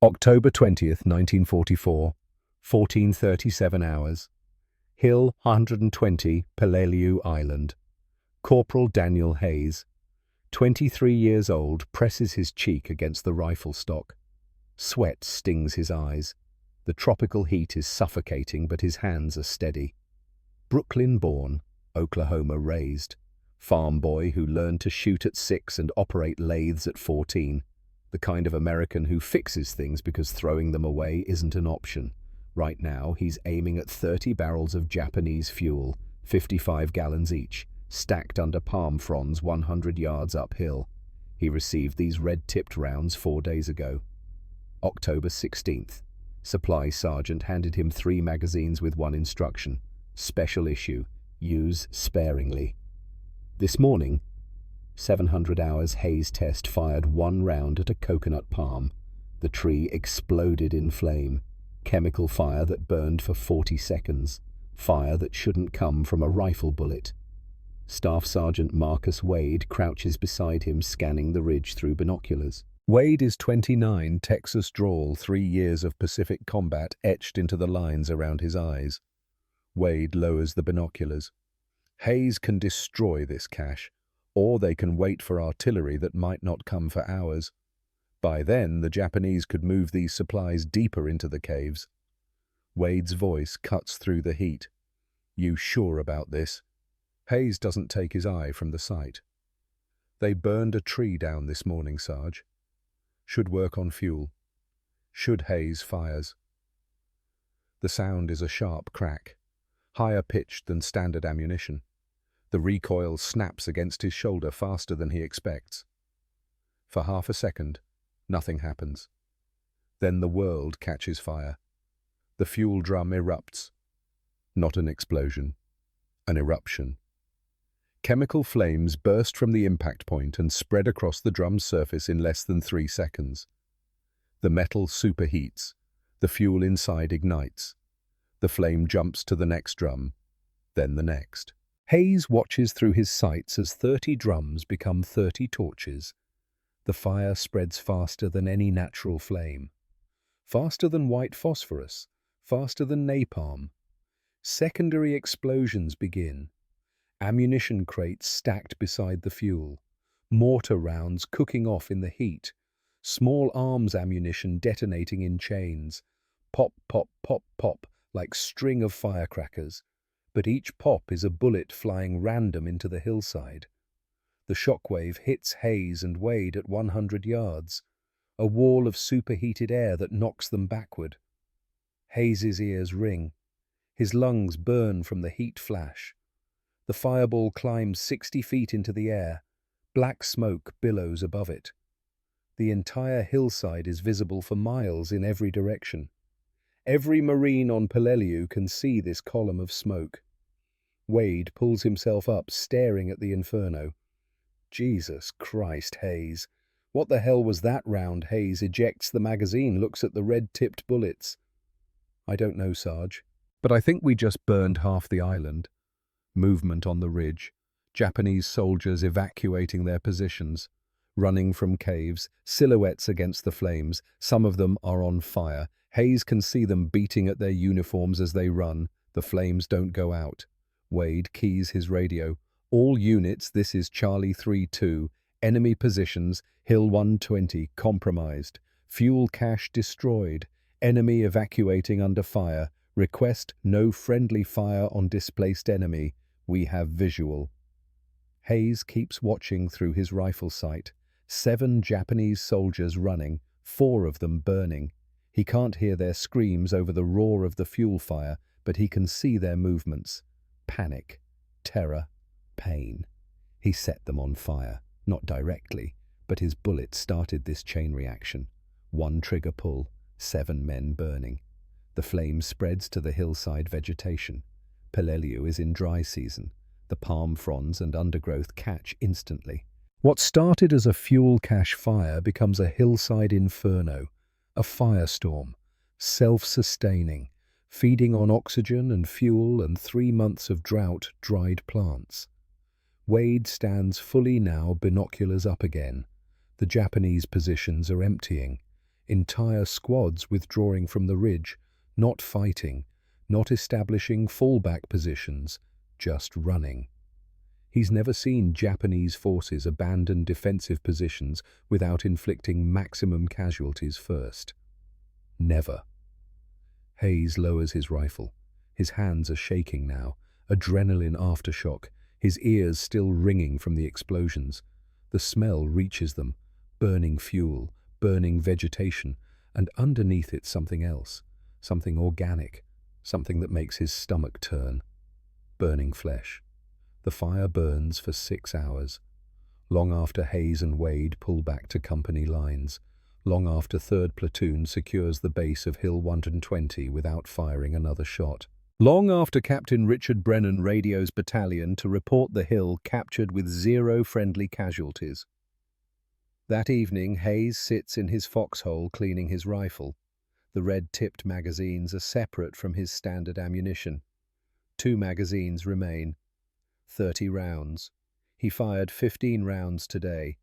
October 20th, 1944, 14:37 hours. Hill 120, Peleliu Island. Corporal Daniel Hayes, 23 years old, presses his cheek against the rifle stock. Sweat stings his eyes. The tropical heat is suffocating, but his hands are steady. Brooklyn-born, Oklahoma-raised. Farm boy who learned to shoot at 6 and operate lathes at 14. The kind of American who fixes things because throwing them away isn't an option. Right now, he's aiming at 30 barrels of Japanese fuel, 55 gallons each, stacked under palm fronds 100 yards uphill. He received these red-tipped rounds 4 days ago. October 16th. Supply sergeant handed him 3 magazines with 1 instruction. Special issue. Use sparingly. This morning, 700 hours Hayes test fired 1 round at a coconut palm. The tree exploded in flame. Chemical fire that burned for 40 seconds. Fire that shouldn't come from a rifle bullet. Staff Sergeant Marcus Wade crouches beside him, scanning the ridge through binoculars. Wade is 29, Texas drawl, 3 years of Pacific combat etched into the lines around his eyes. Wade lowers the binoculars. Hayes can destroy this cache, or they can wait for artillery that might not come for hours. By then, the Japanese could move these supplies deeper into the caves. Wade's voice cuts through the heat. You sure about this? Hayes doesn't take his eye from the site. They burned a tree down this morning, Sarge. Should work on fuel. Should Hayes fires. The sound is a sharp crack, higher pitched than standard ammunition. The recoil snaps against his shoulder faster than he expects. For half a second, nothing happens. Then the world catches fire. The fuel drum erupts. Not an explosion, an eruption. Chemical flames burst from the impact point and spread across the drum's surface in less than 3 seconds. The metal superheats. The fuel inside ignites. The flame jumps to the next drum, then the next. Hayes watches through his sights as 30 drums become 30 torches. The fire spreads faster than any natural flame. Faster than white phosphorus, faster than napalm. Secondary explosions begin. Ammunition crates stacked beside the fuel. Mortar rounds cooking off in the heat. Small arms ammunition detonating in chains. Pop, pop, pop, pop, like string of firecrackers. But each pop is a bullet flying random into the hillside. The shockwave hits Hayes and Wade at 100 yards, a wall of superheated air that knocks them backward. Hayes's ears ring. His lungs burn from the heat flash. The fireball climbs 60 feet into the air. Black smoke billows above it. The entire hillside is visible for miles in every direction. Every Marine on Peleliu can see this column of smoke. Wade pulls himself up, staring at the inferno. Jesus Christ, Hayes. What the hell was that round? Hayes ejects the magazine, looks at the red-tipped bullets. I don't know, Sarge, but I think we just burned half the island. Movement on the ridge. Japanese soldiers evacuating their positions. Running from caves, silhouettes against the flames. Some of them are on fire. Hayes can see them beating at their uniforms as they run. The flames don't go out. Wade keys his radio. All units, this is Charlie 3-2. Enemy positions, Hill 120, compromised. Fuel cache destroyed. Enemy evacuating under fire. Request no friendly fire on displaced enemy. We have visual. Hayes keeps watching through his rifle sight. 7 Japanese soldiers running, 4 of them burning. He can't hear their screams over the roar of the fuel fire, but he can see their movements. Panic, terror, pain. He set them on fire, not directly, but his bullet started this chain reaction. 1 trigger pull, 7 men burning. The flame spreads to the hillside vegetation. Peleliu is in dry season. The palm fronds and undergrowth catch instantly. What started as a fuel cache fire becomes a hillside inferno, a firestorm, self-sustaining, feeding on oxygen and fuel and 3 months of drought, dried plants. Wade stands fully now, binoculars up again. The Japanese positions are emptying. Entire squads withdrawing from the ridge, not fighting, not establishing fallback positions, just running. He's never seen Japanese forces abandon defensive positions without inflicting maximum casualties first. Never. Hayes lowers his rifle. His hands are shaking now, adrenaline aftershock, his ears still ringing from the explosions. The smell reaches them, burning fuel, burning vegetation, and underneath it something else, something organic, something that makes his stomach turn. Burning flesh. The fire burns for 6 hours, long after Hayes and Wade pull back to company lines, long after 3rd Platoon secures the base of Hill 120 without firing another shot. Long after Captain Richard Brennan radios battalion to report the hill captured with 0 friendly casualties. That evening, Hayes sits in his foxhole cleaning his rifle. The red-tipped magazines are separate from his standard ammunition. 2 magazines remain. 30 rounds. He fired 15 rounds today.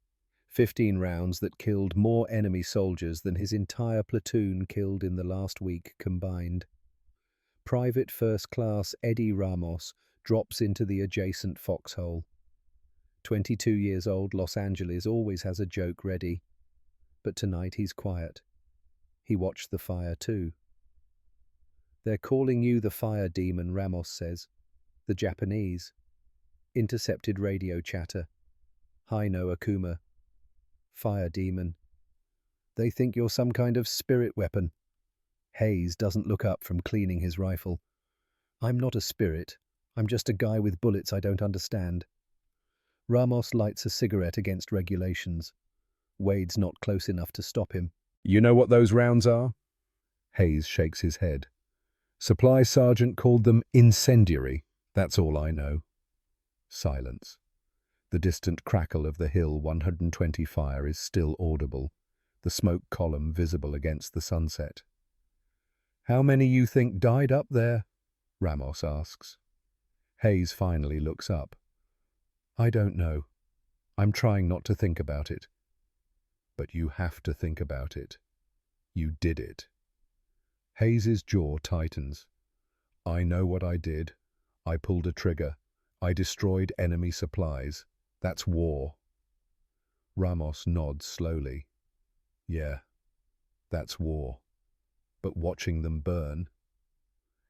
15 rounds that killed more enemy soldiers than his entire platoon killed in the last week combined. Private First Class Eddie Ramos drops into the adjacent foxhole. 22 years old Los Angeles always has a joke ready. But tonight he's quiet. He watched the fire too. "They're calling you the fire demon," Ramos says. "The Japanese." Intercepted radio chatter. "Hi, no Akuma. Fire demon. They think you're some kind of spirit weapon." Hayes doesn't look up from cleaning his rifle. "I'm not a spirit. I'm just a guy with bullets I don't understand." Ramos lights a cigarette against regulations. Wade's not close enough to stop him. "You know what those rounds are?" Hayes shakes his head. "Supply sergeant called them incendiary. That's all I know." Silence. The distant crackle of the Hill 120 fire is still audible, the smoke column visible against the sunset. "How many you think died up there?" Ramos asks. Hayes finally looks up. "I don't know. I'm trying not to think about it." "But you have to think about it. You did it." Hayes's jaw tightens. "I know what I did. I pulled a trigger. I destroyed enemy supplies. That's war." Ramos nods slowly. "Yeah, that's war. But watching them burn..."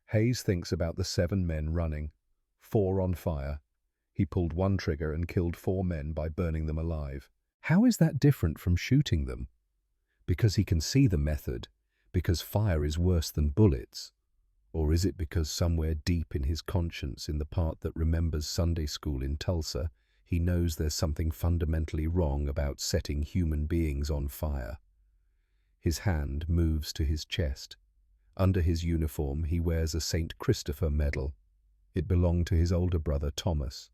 Hayes thinks about the 7 men running, 4 on fire. He pulled 1 trigger and killed 4 men by burning them alive. How is that different from shooting them? Because he can see the method, because fire is worse than bullets? Or is it because somewhere deep in his conscience, in the part that remembers Sunday school in Tulsa, he knows there's something fundamentally wrong about setting human beings on fire? His hand moves to his chest. Under his uniform, he wears a St. Christopher medal. It belonged to his older brother, Thomas.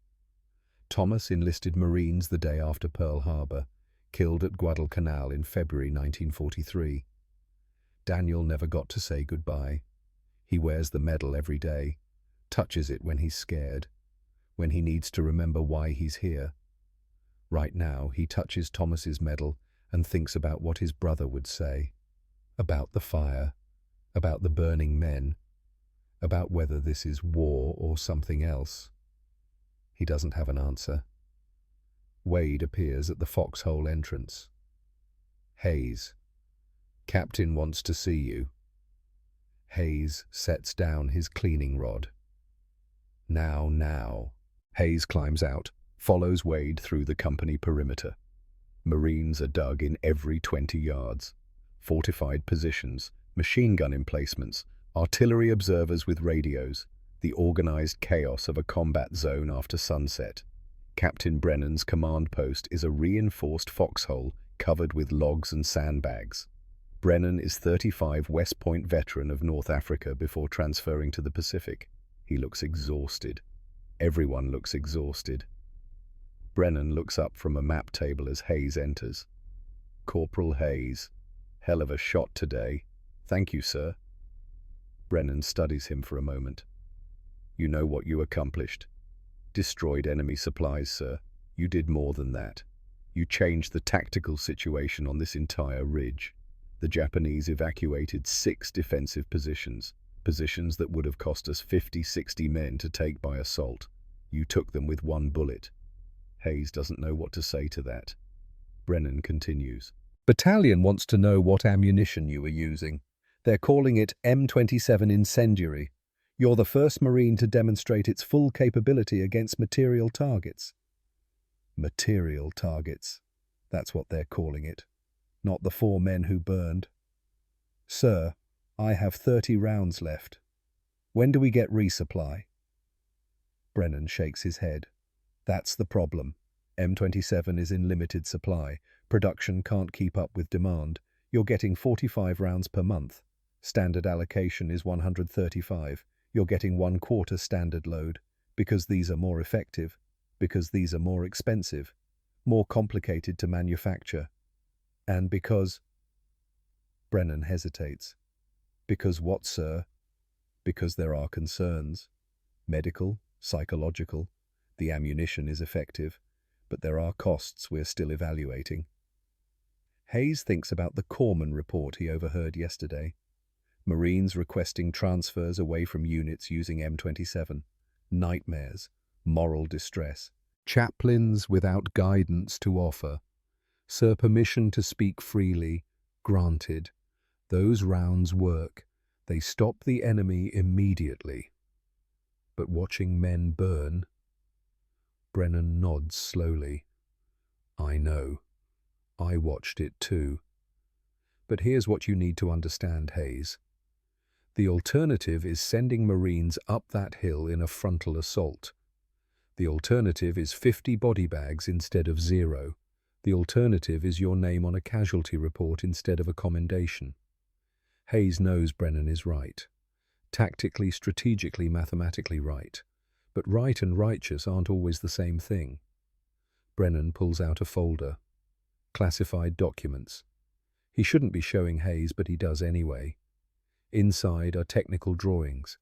Thomas enlisted Marines the day after Pearl Harbor, killed at Guadalcanal in February 1943. Daniel never got to say goodbye. He wears the medal every day, touches it when he's scared, when he needs to remember why he's here. Right now, he touches Thomas's medal and thinks about what his brother would say. About the fire, about the burning men, about whether this is war or something else. He doesn't have an answer. Wade appears at the foxhole entrance. "Hayes, Captain wants to see you." Hayes sets down his cleaning rod. Now. Hayes climbs out, follows Wade through the company perimeter. Marines are dug in every 20 yards. Fortified positions, machine gun emplacements, artillery observers with radios, the organized chaos of a combat zone after sunset. Captain Brennan's command post is a reinforced foxhole covered with logs and sandbags. Brennan is 35 West Point veteran of North Africa before transferring to the Pacific. He looks exhausted. Everyone looks exhausted. Brennan looks up from a map table as Hayes enters. "Corporal Hayes, hell of a shot today. Thank you, sir." Brennan studies him for a moment. "You know what you accomplished. Destroyed enemy supplies, sir. You did more than that. You changed the tactical situation on this entire ridge. The Japanese evacuated 6 defensive positions, positions that would have cost us 50, 60 men to take by assault. You took them with 1 bullet. Hayes doesn't know what to say to that. Brennan continues. Battalion wants to know what ammunition you were using. They're calling it M27 incendiary. You're the first Marine to demonstrate its full capability against material targets. Material targets. That's what they're calling it. Not the 4 men who burned. Sir, I have 30 rounds left. When do we get resupply? Brennan shakes his head. That's the problem. M27 is in limited supply. Production can't keep up with demand. You're getting 45 rounds per month. Standard allocation is 135. You're getting 1/4 standard load. Because these are more effective. Because these are more expensive. More complicated to manufacture. And because... Brennan hesitates. Because what, sir? Because there are concerns. Medical, psychological. The ammunition is effective, but there are costs we're still evaluating. Hayes thinks about the Corpsman report he overheard yesterday. Marines requesting transfers away from units using M27. Nightmares. Moral distress. Chaplains without guidance to offer. Sir, permission to speak freely. Granted. Those rounds work. They stop the enemy immediately. But watching men burn... Brennan nods slowly. I know. I watched it too. But here's what you need to understand, Hayes. The alternative is sending Marines up that hill in a frontal assault. The alternative is 50 body bags instead of 0. The alternative is your name on a casualty report instead of a commendation. Hayes knows Brennan is right. Tactically, strategically, mathematically right. But right and righteous aren't always the same thing. Brennan pulls out a folder. Classified documents. He shouldn't be showing Hayes, but he does anyway. Inside are technical drawings,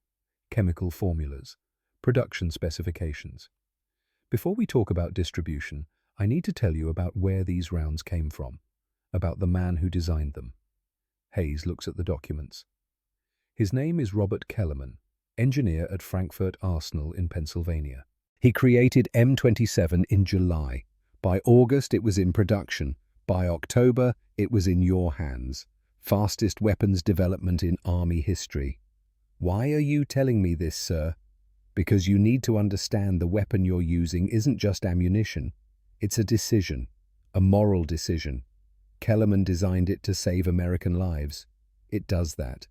chemical formulas, production specifications. Before we talk about distribution, I need to tell you about where these rounds came from, about the man who designed them. Hayes looks at the documents. His name is Robert Kellerman, engineer at Frankfurt Arsenal in Pennsylvania. He created M27 in July. By August, it was in production. By October, it was in your hands. Fastest weapons development in Army history. Why are you telling me this, sir? Because you need to understand the weapon you're using isn't just ammunition. It's a decision, a moral decision. Kellerman designed it to save American lives. It does that.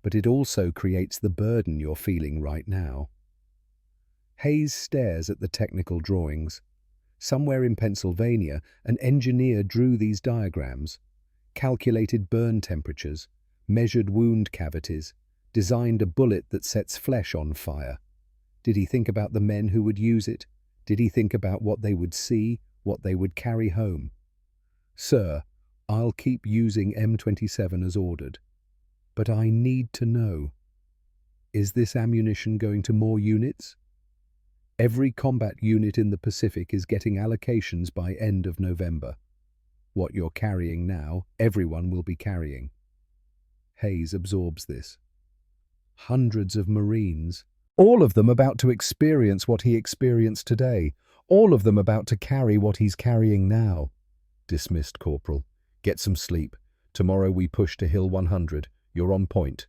But it also creates the burden you're feeling right now. Hayes stares at the technical drawings. Somewhere in Pennsylvania, an engineer drew these diagrams, calculated burn temperatures, measured wound cavities, designed a bullet that sets flesh on fire. Did he think about the men who would use it? Did he think about what they would see, what they would carry home? Sir, I'll keep using M27 as ordered. But I need to know. Is this ammunition going to more units? Every combat unit in the Pacific is getting allocations by end of November. What you're carrying now, everyone will be carrying. Hayes absorbs this. Hundreds of Marines, all of them about to experience what he experienced today, all of them about to carry what he's carrying now. Dismissed, Corporal. Get some sleep. Tomorrow we push to Hill 100. You're on point.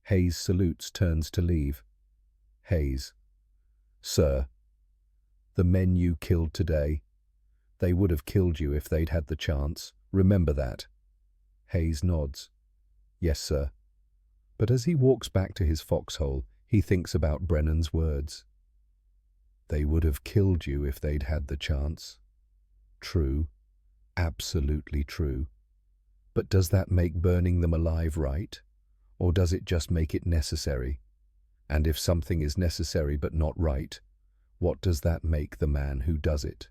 Hayes salutes, turns to leave. Hayes. Sir, the men you killed today, they would have killed you if they'd had the chance. Remember that. Hayes nods. Yes, sir. But as he walks back to his foxhole, he thinks about Brennan's words. They would have killed you if they'd had the chance. True. Absolutely true. But does that make burning them alive right? Or does it just make it necessary? And if something is necessary but not right, what does that make the man who does it?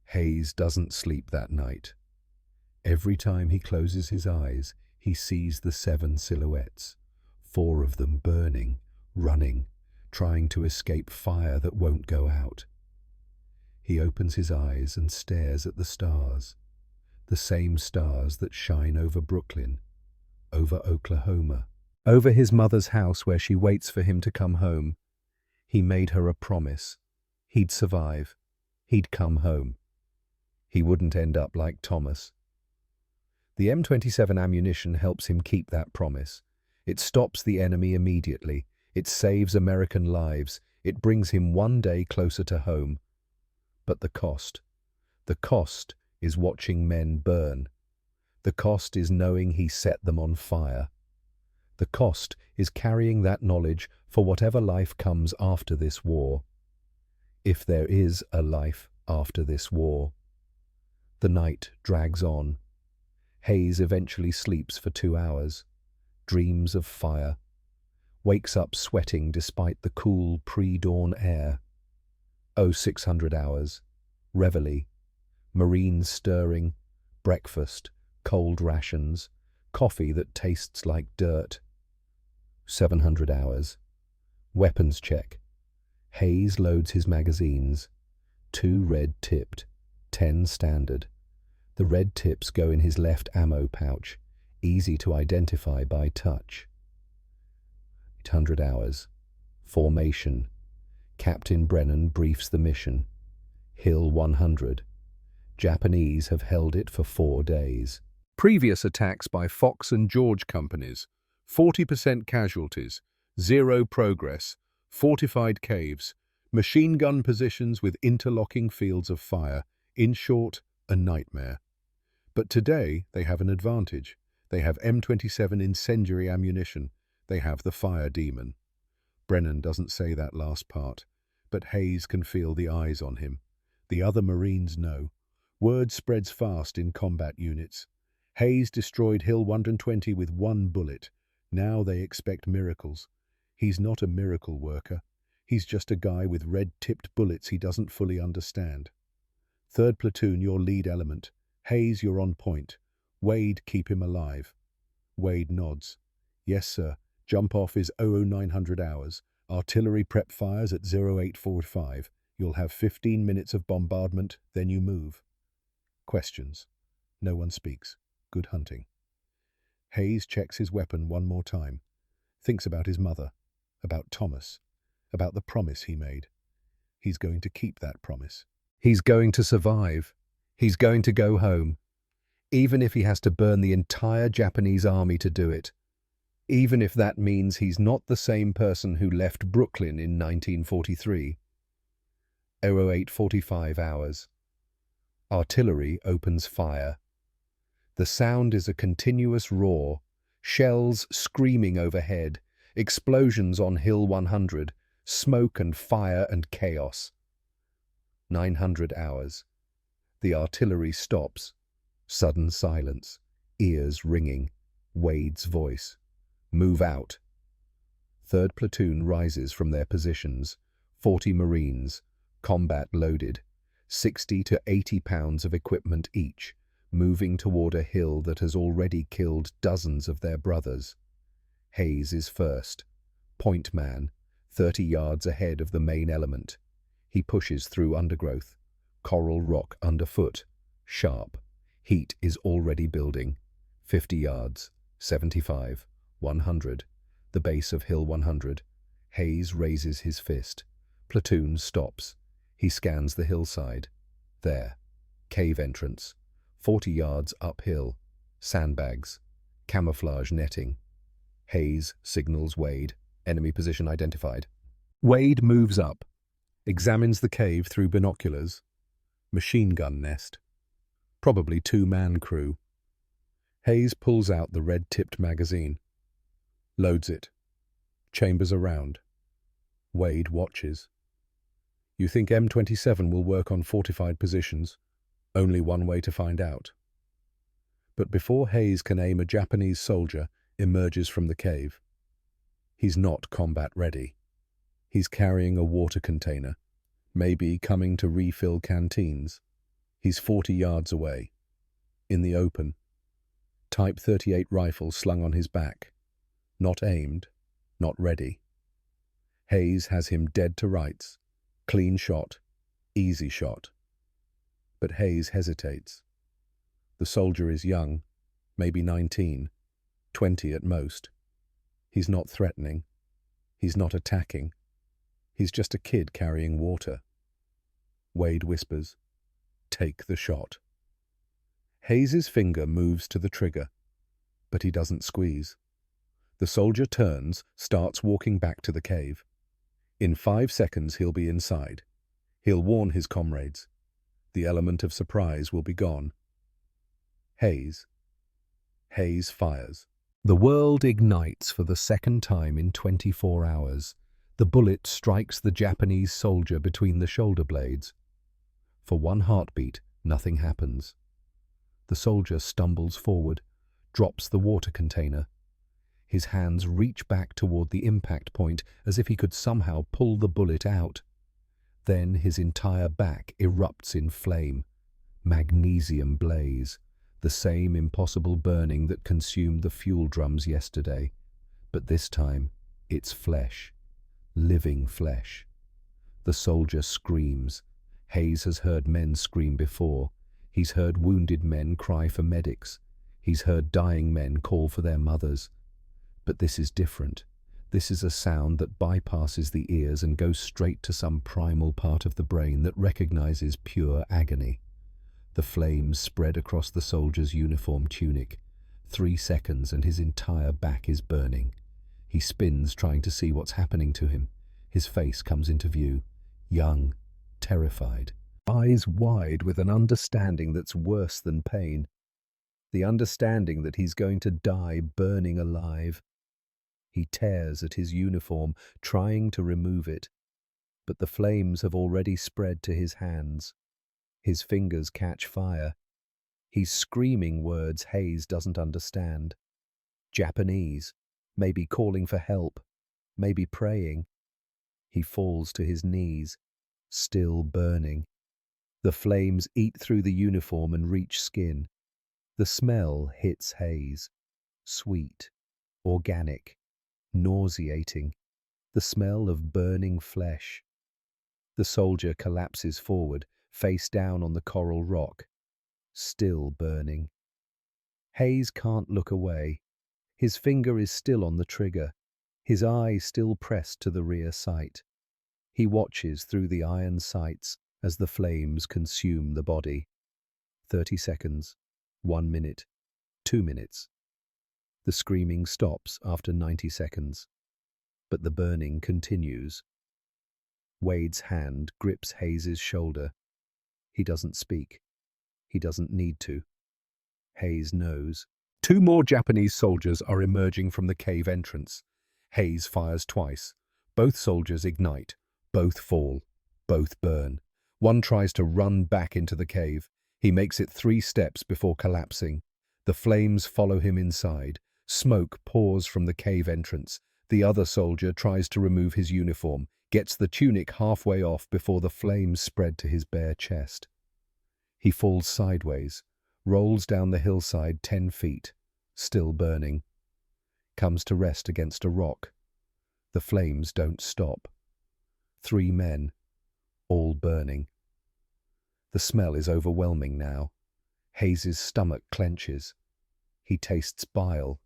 Hayes doesn't sleep that night. Every time he closes his eyes, he sees the 7 silhouettes, 4 of them burning, running, trying to escape fire that won't go out. He opens his eyes and stares at the stars. the same stars that shine over Brooklyn, over Oklahoma, over his mother's house where she waits for him to come home. He made her a promise. He'd survive. He'd come home. He wouldn't end up like Thomas. The M27 ammunition helps him keep that promise. It stops the enemy immediately. It saves American lives. It brings him one day closer to home. But the cost is watching men burn. The cost is knowing he set them on fire. The cost is carrying that knowledge for whatever life comes after this war. If there is a life after this war. The night drags on. Hayes eventually sleeps for 2 hours, dreams of fire, wakes up sweating despite the cool pre-dawn air. 0600 hours, reveille, Marines stirring, breakfast, cold rations, coffee that tastes like dirt. 700 hours, weapons check. Hayes loads his magazines, 2 red-tipped, 10 standard. The red tips go in his left ammo pouch, easy to identify by touch. 800 hours. Formation. Captain Brennan briefs the mission. Hill 100. Japanese have held it for 4 days. Previous attacks by Fox and George companies, 40% casualties, 0 progress, fortified caves, machine gun positions with interlocking fields of fire, in short, a nightmare. But today they have an advantage. They have M27 incendiary ammunition. They have the fire demon. Brennan doesn't say that last part, but Hayes can feel the eyes on him. The other Marines know. Word spreads fast in combat units. Hayes destroyed Hill 120 with 1 bullet. Now they expect miracles. He's not a miracle worker. He's just a guy with red-tipped bullets he doesn't fully understand. 3rd Platoon, your lead element. Hayes, you're on point. Wade, keep him alive. Wade nods. Yes, sir. Jump off is 00900 hours. Artillery prep fires at 0845. You'll have 15 minutes of bombardment, then you move. Questions. No one speaks. Good hunting. Hayes checks his weapon one more time. Thinks about his mother, about Thomas, about the promise he made. He's going to keep that promise. He's going to survive. He's going to go home, even if he has to burn the entire Japanese army to do it. Even if that means he's not the same person who left Brooklyn in 1943. 0845 hours. Artillery opens fire. The sound is a continuous roar, shells screaming overhead, explosions on Hill 100, smoke and fire and chaos. 900 hours. The artillery stops. Sudden silence. Ears ringing. Wade's voice. Move out. 3rd Platoon rises from their positions. 40 Marines. Combat loaded. 60 to 80 pounds of equipment each, moving toward a hill that has already killed dozens of their brothers. Hayes is first. Point man, 30 yards ahead of the main element. He pushes through undergrowth. Coral rock underfoot. Sharp. Heat is already building. 50 yards. 75. 100. The base of Hill 100. Hayes raises his fist. Platoon stops. He scans the hillside. There. Cave entrance. 40 yards uphill. Sandbags. Camouflage netting. Hayes signals Wade. Enemy position identified. Wade moves up. Examines the cave through binoculars. Machine gun nest. Probably 2-man crew. Hayes pulls out the red-tipped magazine. Loads it. Chambers around. Wade watches. You think M27 will work on fortified positions? Only one way to find out. But before Hayes can aim, a Japanese soldier emerges from the cave. He's not combat ready. He's carrying a water container, maybe coming to refill canteens. He's 40 yards away. In the open. Type 38 rifle slung on his back. Not aimed, not ready. Hayes has him dead to rights. Clean shot, easy shot. But Hayes hesitates. The soldier is young, maybe 19, 20 at most. He's not threatening. He's not attacking. He's just a kid carrying water. Wade whispers, "Take the shot." Hayes's finger moves to the trigger, but he doesn't squeeze. The soldier turns, starts walking back to the cave. In 5 seconds he'll be inside. He'll warn his comrades. The element of surprise will be gone. Hayes fires. The world ignites for the second time in 24 hours. The bullet strikes the Japanese soldier between the shoulder blades. For one heartbeat, nothing happens. The soldier stumbles forward, drops the water container. His hands reach back toward the impact point as if he could somehow pull the bullet out. Then his entire back erupts in flame. Magnesium blaze, the same impossible burning that consumed the fuel drums yesterday. But this time, it's flesh. Living flesh. The soldier screams. Hayes has heard men scream before. He's heard wounded men cry for medics. He's heard dying men call for their mothers. But this is different. This is a sound that bypasses the ears and goes straight to some primal part of the brain that recognizes pure agony. The flames spread across the soldier's uniform tunic. 3 seconds and his entire back is burning. He spins, trying to see what's happening to him. His face comes into view. Young, terrified. Eyes wide with an understanding that's worse than pain. The understanding that he's going to die burning alive. He tears at his uniform, trying to remove it. But the flames have already spread to his hands. His fingers catch fire. He's screaming words Hayes doesn't understand. Japanese, maybe calling for help, maybe praying. He falls to his knees, still burning. The flames eat through the uniform and reach skin. The smell hits Hayes. Sweet, organic, nauseating. The smell of burning flesh. The soldier collapses forward, face down on the coral rock. Still burning. Hayes can't look away. His finger is still on the trigger. His eye still pressed to the rear sight. He watches through the iron sights as the flames consume the body. 30 seconds, 1 minute, 2 minutes. The screaming stops after 90 seconds, but the burning continues. Wade's hand grips Hayes's shoulder. He doesn't speak. He doesn't need to. Hayes knows. 2 more Japanese soldiers are emerging from the cave entrance. Hayes fires twice. Both soldiers ignite. Both fall. Both burn. One tries to run back into the cave. He makes it 3 steps before collapsing. The flames follow him inside. Smoke pours from the cave entrance. The other soldier tries to remove his uniform, gets the tunic halfway off before the flames spread to his bare chest. He falls sideways, rolls down the hillside 10 feet, still burning. Comes to rest against a rock. The flames don't stop. 3 men, all burning. The smell is overwhelming now. Hayes's stomach clenches. He tastes bile.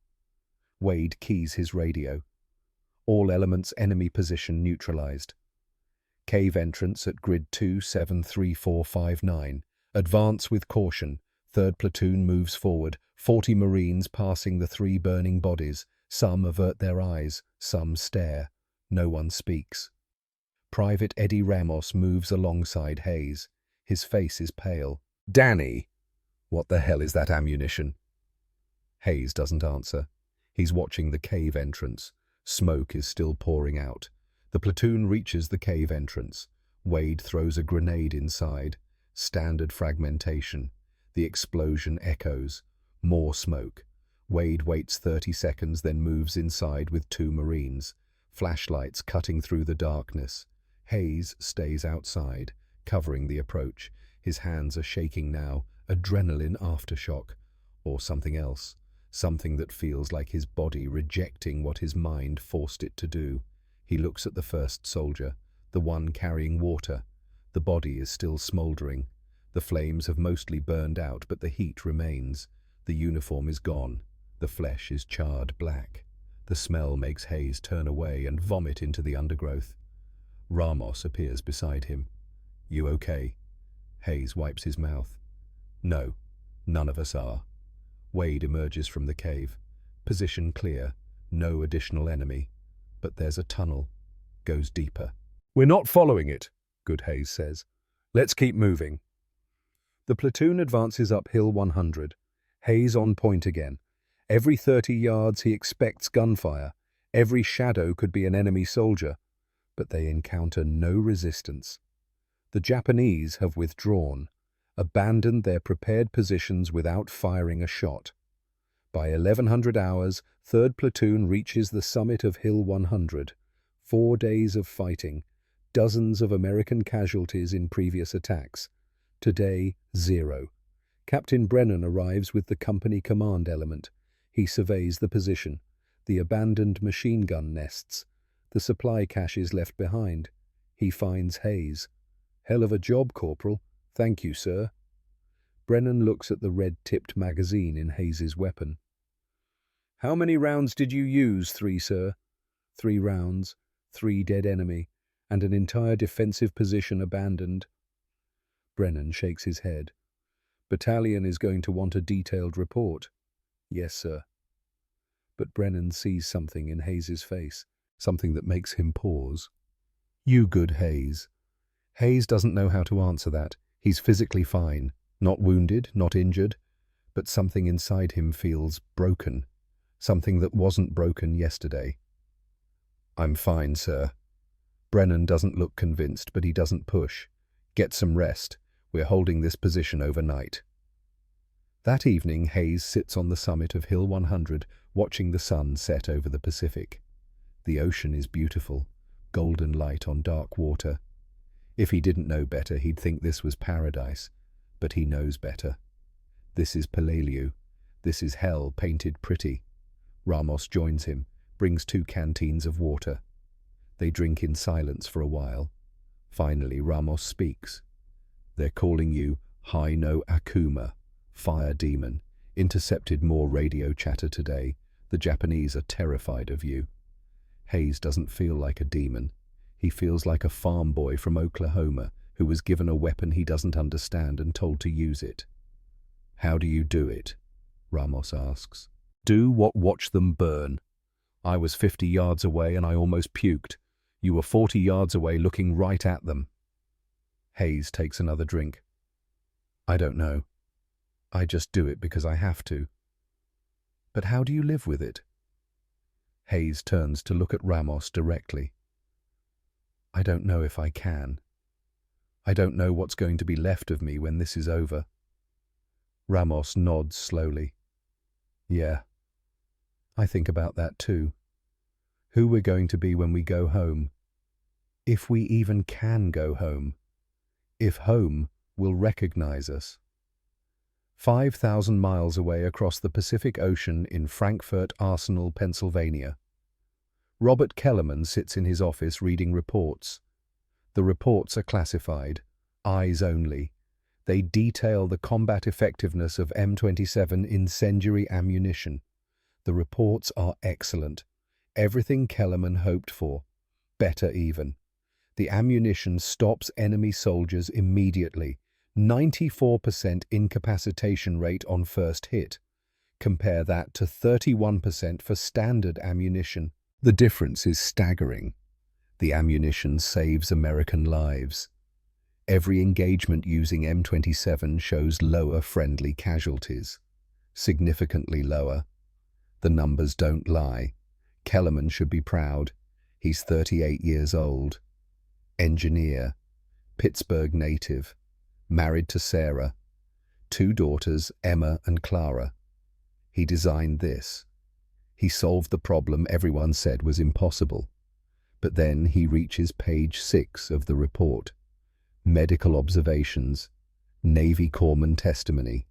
Wade keys his radio. All elements enemy position neutralized. Cave entrance at grid 273459. Advance with caution. 3rd platoon moves forward. 40 Marines passing the 3 burning bodies. Some avert their eyes, some stare. No one speaks. Private Eddie Ramos moves alongside Hayes. His face is pale. "Danny, what the hell is that ammunition?" Hayes doesn't answer. He's watching the cave entrance. Smoke is still pouring out. The platoon reaches the cave entrance. Wade throws a grenade inside. Standard fragmentation. The explosion echoes. More smoke. Wade waits 30 seconds, then moves inside with 2 Marines. Flashlights cutting through the darkness. Hayes stays outside, covering the approach. His hands are shaking now. Adrenaline aftershock. Or something else. Something that feels like his body rejecting what his mind forced it to do. He looks at the first soldier, the one carrying water. The body is still smoldering, The flames have mostly burned out, but the heat remains. The uniform is gone. The flesh is charred black. The smell makes Hayes turn away and vomit into the undergrowth. Ramos appears beside him. "You okay?" Hayes wipes his mouth. "No, none of us are." Wade emerges from the cave. Position clear. No additional enemy. But there's a tunnel. Goes deeper. "We're not following it," Good Hayes says. "Let's keep moving." The platoon advances up Hill 100. Hayes on point again. Every 30 yards he expects gunfire. Every shadow could be an enemy soldier. But they encounter no resistance. The Japanese have withdrawn, abandoned their prepared positions without firing a shot. By 1100 hours, 3rd Platoon reaches the summit of Hill 100. 4 days of fighting, dozens of American casualties in previous attacks. Today, 0. Captain Brennan arrives with the company command element. He surveys the position, the abandoned machine gun nests, the supply caches left behind. He finds Hayes. "Hell of a job, Corporal. Thank you, sir." Brennan looks at the red-tipped magazine in Hayes's weapon. "How many rounds did you use, 3, sir?" 3 rounds, 3 dead enemy, and an entire defensive position abandoned. Brennan shakes his head. "Battalion is going to want a detailed report." "Yes, sir." But Brennan sees something in Hayes's face, something that makes him pause. "You good, Hayes?" Hayes doesn't know how to answer that. He's physically fine, not wounded, not injured, but something inside him feels broken, something that wasn't broken yesterday. "I'm fine, sir." Brennan doesn't look convinced, but he doesn't push. "Get some rest. We're holding this position overnight." That evening, Hayes sits on the summit of Hill 100, watching the sun set over the Pacific. The ocean is beautiful, golden light on dark water. If he didn't know better, he'd think this was paradise, but he knows better. This is Peleliu. This is hell painted pretty. Ramos joins him, brings 2 canteens of water. They drink in silence for a while. Finally, Ramos speaks. "They're calling you Haino Akuma, fire demon. Intercepted more radio chatter today. The Japanese are terrified of you." Hayes doesn't feel like a demon. He feels like a farm boy from Oklahoma who was given a weapon he doesn't understand and told to use it. "How do you do it?" Ramos asks. "Do what watch them burn. I was 50 yards away and I almost puked. You were 40 yards away looking right at them." Hayes takes another drink. "I don't know. I just do it because I have to." "But how do you live with it?" Hayes turns to look at Ramos directly. "I don't know if I can. I don't know what's going to be left of me when this is over." Ramos nods slowly. "Yeah, I think about that too. Who we're going to be when we go home. If we even can go home. If home will recognize us." 5,000 miles away across the Pacific Ocean in Frankfurt Arsenal, Pennsylvania. Robert Kellerman sits in his office reading reports. The reports are classified, eyes only. They detail the combat effectiveness of M27 incendiary ammunition. The reports are excellent. Everything Kellerman hoped for. Better even. The ammunition stops enemy soldiers immediately. 94% incapacitation rate on first hit. Compare that to 31% for standard ammunition. The difference is staggering. The ammunition saves American lives. Every engagement using M27 shows lower friendly casualties. Significantly lower. The numbers don't lie. Kellerman should be proud. He's 38 years old. Engineer. Pittsburgh native. Married to Sarah. 2 daughters, Emma and Clara. He designed this. He solved the problem everyone said was impossible. But then he reaches page 6 of the report. Medical observations. Navy Corpsman testimony.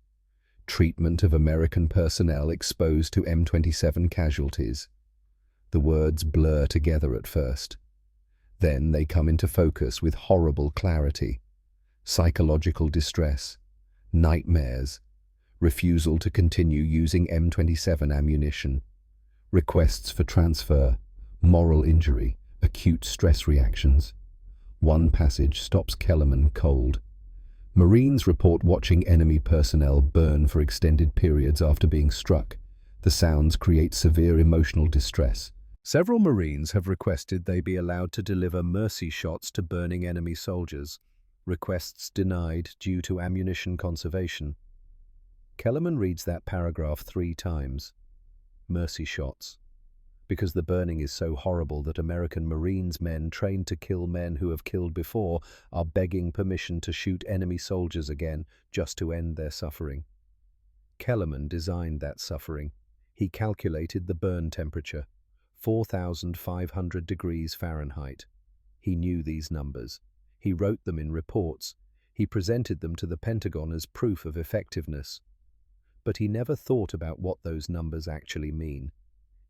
Treatment of American personnel exposed to M27 casualties. The words blur together at first. Then they come into focus with horrible clarity. psychological distress, nightmares, refusal to continue using M27 ammunition, requests for transfer, moral injury, acute stress reactions. One passage stops Kellerman cold. Marines report watching enemy personnel burn for extended periods after being struck. The sounds create severe emotional distress. Several Marines have requested they be allowed to deliver mercy shots to burning enemy soldiers. Requests denied due to ammunition conservation. Kellerman reads that paragraph 3 times. Mercy shots. Because the burning is so horrible that American Marines men trained to kill men who have killed before are begging permission to shoot enemy soldiers again just to end their suffering. Kellerman designed that suffering. He calculated the burn temperature, 4,500 degrees Fahrenheit. He knew these numbers. He wrote them in reports. He presented them to the Pentagon as proof of effectiveness. But he never thought about what those numbers actually mean.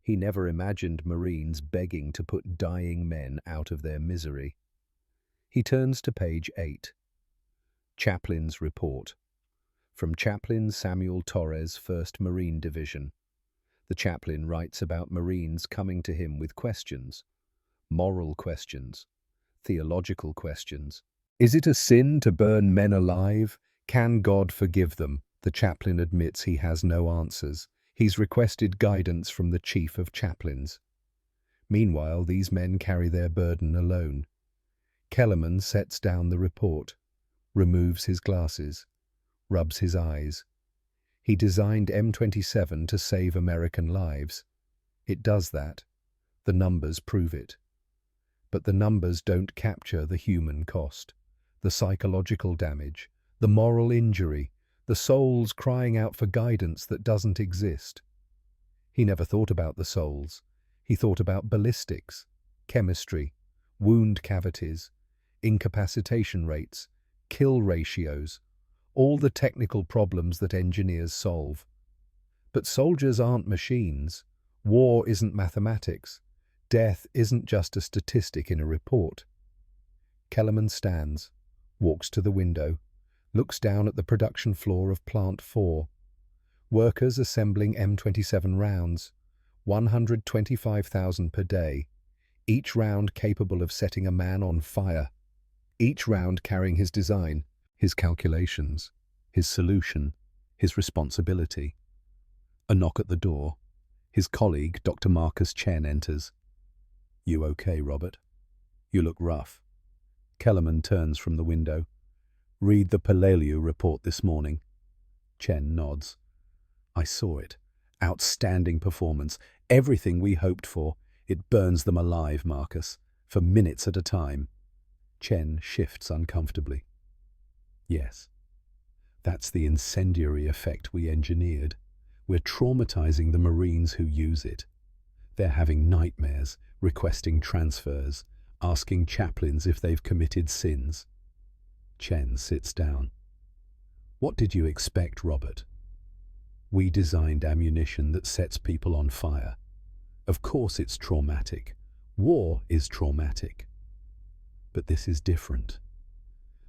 He never imagined Marines begging to put dying men out of their misery. He turns to page 8. Chaplain's report. From Chaplain Samuel Torres, 1st Marine Division. The chaplain writes about Marines coming to him with questions. Moral questions. Theological questions. Is it a sin to burn men alive? Can God forgive them? The chaplain admits he has no answers. He's requested guidance from the chief of chaplains. Meanwhile, these men carry their burden alone. Kellerman sets down the report, removes his glasses, rubs his eyes. He designed M27 to save American lives. It does that. The numbers prove it. But the numbers don't capture the human cost, the psychological damage, the moral injury, the souls crying out for guidance that doesn't exist. He never thought about the souls. He thought about ballistics, chemistry, wound cavities, incapacitation rates, kill ratios, all the technical problems that engineers solve. But soldiers aren't machines. War isn't mathematics. Death isn't just a statistic in a report. Kellerman stands, walks to the window, looks down at the production floor of Plant 4. Workers assembling M27 rounds, 125,000 per day, each round capable of setting a man on fire, each round carrying his design, his calculations, his solution, his responsibility. A knock at the door. His colleague, Dr. Marcus Chen, enters. "You okay, Robert? You look rough." Kellerman turns from the window. "Read the Palladium report this morning." Chen nods. "I saw it. Outstanding performance. Everything we hoped for. It burns them alive, Marcus, for minutes at a time." Chen shifts uncomfortably. "Yes. That's the incendiary effect we engineered. We're traumatizing the Marines who use it. They're having nightmares, requesting transfers, asking chaplains if they've committed sins." Chen sits down. "What did you expect, Robert? We designed ammunition that sets people on fire. Of course it's traumatic. War is traumatic. But this is different.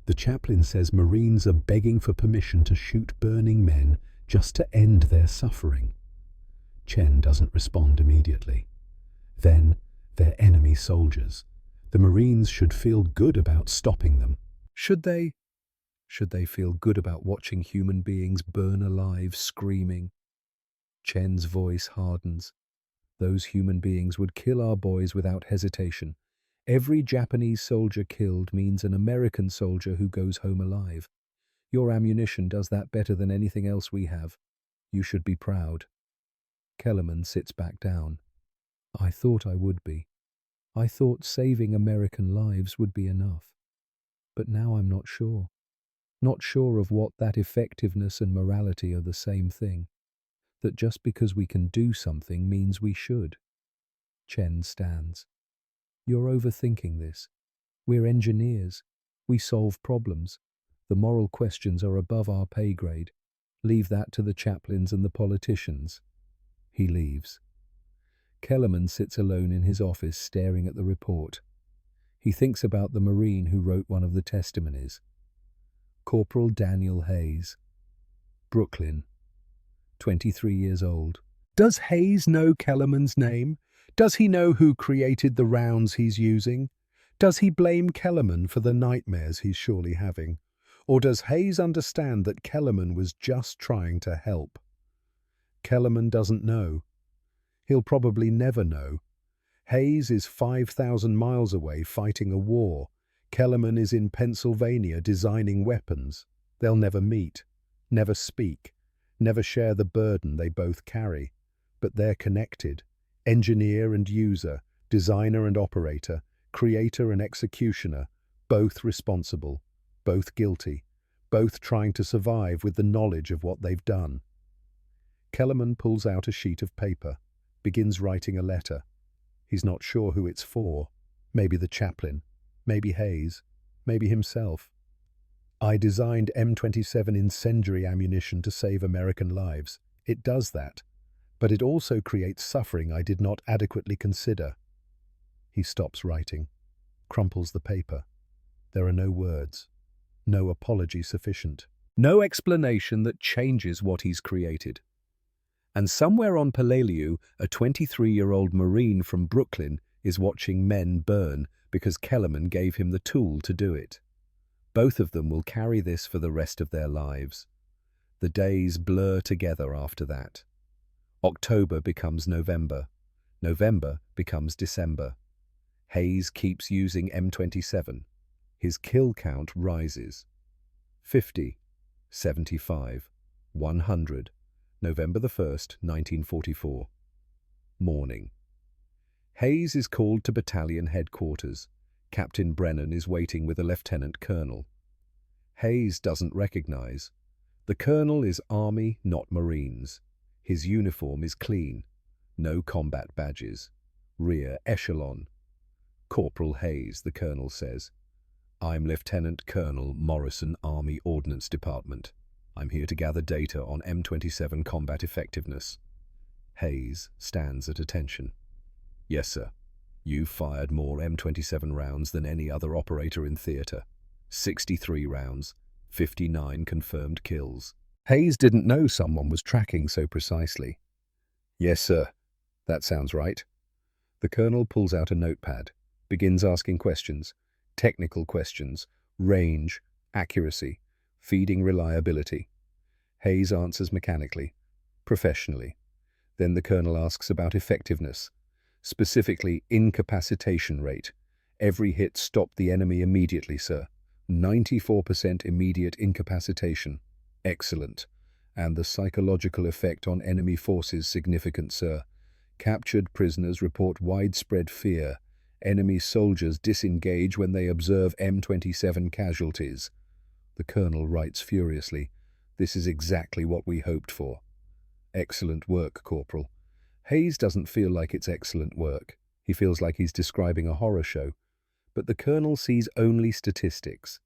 The chaplain says Marines are begging for permission to shoot burning men just to end their suffering." Chen doesn't respond immediately. "Then they're enemy soldiers. The Marines should feel good about stopping them." Should they? Should they feel good about watching human beings burn alive, screaming? Chen's voice hardens. "Those human beings would kill our boys without hesitation. Every Japanese soldier killed means an American soldier who goes home alive. Your ammunition does that better than anything else we have. You should be proud." Kellerman sits back down. "I thought I would be. I thought saving American lives would be enough. But now I'm not sure. Not sure of what that effectiveness and morality are the same thing. That just because we can do something means we should." Chen stands. "You're overthinking this. We're engineers. We solve problems. The moral questions are above our pay grade. Leave that to the chaplains and the politicians." He leaves. Kellerman sits alone in his office staring at the report. He thinks about the Marine who wrote one of the testimonies. Corporal Daniel Hayes, Brooklyn, 23 years old. Does Hayes know Kellerman's name? Does he know who created the rounds he's using? Does he blame Kellerman for the nightmares he's surely having? Or does Hayes understand that Kellerman was just trying to help? Kellerman doesn't know. He'll probably never know. Hayes is 5,000 miles away fighting a war. Kellerman is in Pennsylvania designing weapons. They'll never meet, never speak, never share the burden they both carry. But they're connected. Engineer and user, designer and operator, creator and executioner, both responsible, both guilty, both trying to survive with the knowledge of what they've done. Kellerman pulls out a sheet of paper, begins writing a letter. He's not sure who it's for. Maybe the chaplain, maybe Hayes, maybe himself. I designed M27 incendiary ammunition to save American lives. It does that, but it also creates suffering I did not adequately consider. He stops writing, crumples the paper. There are no words, no apology sufficient, no explanation that changes what he's created. And somewhere on Palladiu, a 23-year-old Marine from Brooklyn is watching men burn because Kellerman gave him the tool to do it. Both of them will carry this for the rest of their lives. The days blur together after that. October becomes November. November becomes December. Hayes keeps using M27. His kill count rises. 50, 75, 100. November the 1st, 1944. Morning. Hayes is called to battalion headquarters. Captain Brennan is waiting with a lieutenant colonel. Hayes doesn't recognize. The colonel is Army, not Marines. His uniform is clean. No combat badges. Rear echelon. Corporal Hayes, the colonel says. I'm Lieutenant Colonel Morrison, Army Ordnance Department. I'm here to gather data on M27 combat effectiveness. Hayes stands at attention. Yes, sir. You've fired more M27 rounds than any other operator in theater. 63 rounds, 59 confirmed kills. Hayes didn't know someone was tracking so precisely. Yes, sir. That sounds right. The colonel pulls out a notepad, begins asking questions, technical questions, range, accuracy, feeding reliability. Hayes answers mechanically, professionally. Then the colonel asks about effectiveness, specifically incapacitation rate. Every hit stopped the enemy immediately, sir. 94% immediate incapacitation. Excellent. And the psychological effect on enemy forces significant, sir. Captured prisoners report widespread fear. Enemy soldiers disengage when they observe M27 casualties. The colonel writes furiously, "This is exactly what we hoped for." Excellent work, Corporal. Hayes doesn't feel like it's excellent work. He feels like he's describing a horror show. But the colonel sees only statistics.